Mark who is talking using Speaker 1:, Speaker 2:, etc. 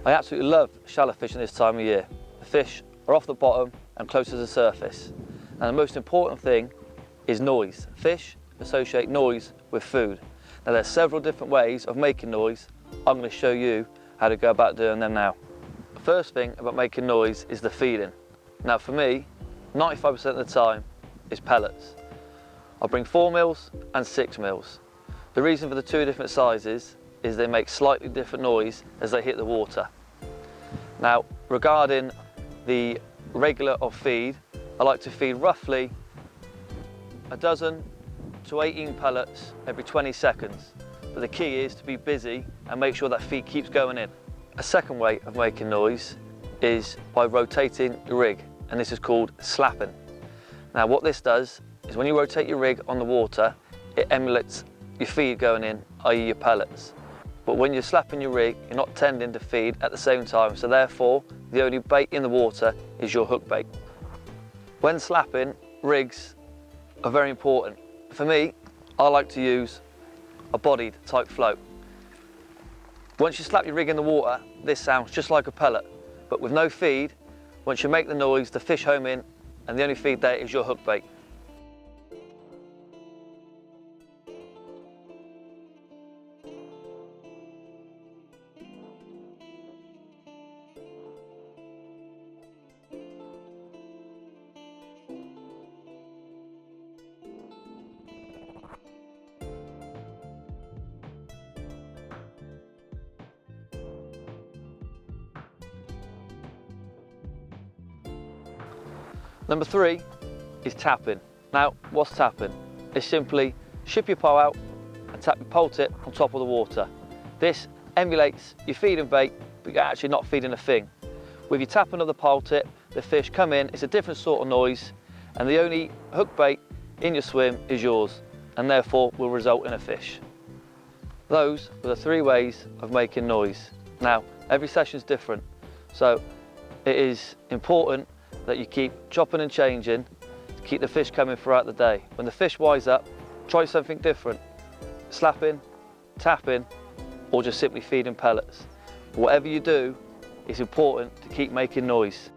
Speaker 1: I absolutely love shallow fishing this time of year. The fish are off the bottom and close to the surface. And the most important thing is noise. Fish associate noise with food. Now there's several different ways of making noise. I'm going to show you how to go about doing them now. The first thing about making noise is the feeding. Now for me, 95% of the time is pellets. I'll bring 4 mils and 6 mils. The reason for the two different sizes is they make slightly different noise as they hit the water. Now regarding the regular of feed, I like to feed roughly a dozen to 18 pellets every 20 seconds. But the key is to be busy and make sure that feed keeps going in. A second way of making noise is by rotating your rig, and this is called slapping. Now what this does is when you rotate your rig on the water, it emulates your feed going in, i.e. your pellets. But when you're slapping your rig, you're not tending to feed at the same time, so therefore the only bait in the water is your hook bait. When slapping, rigs are very important. For me, I like to use a bodied type float. Once you slap your rig in the water, this sounds just like a pellet, but with no feed. Once you make the noise, the fish home in, and the only feed there is your hook bait. Number 3 is tapping. Now, what's tapping? It's simply ship your pole out and tap your pole tip on top of the water. This emulates your feeding bait, but you're actually not feeding a thing. With your tapping of the pole tip, the fish come in, it's a different sort of noise, and the only hook bait in your swim is yours, and therefore will result in a fish. Those are the 3 ways of making noise. Now, every session is different, so it is important that you keep chopping and changing to keep the fish coming throughout the day. When the fish wise up, try something different. Slapping, tapping, or just simply feeding pellets. Whatever you do, it's important to keep making noise.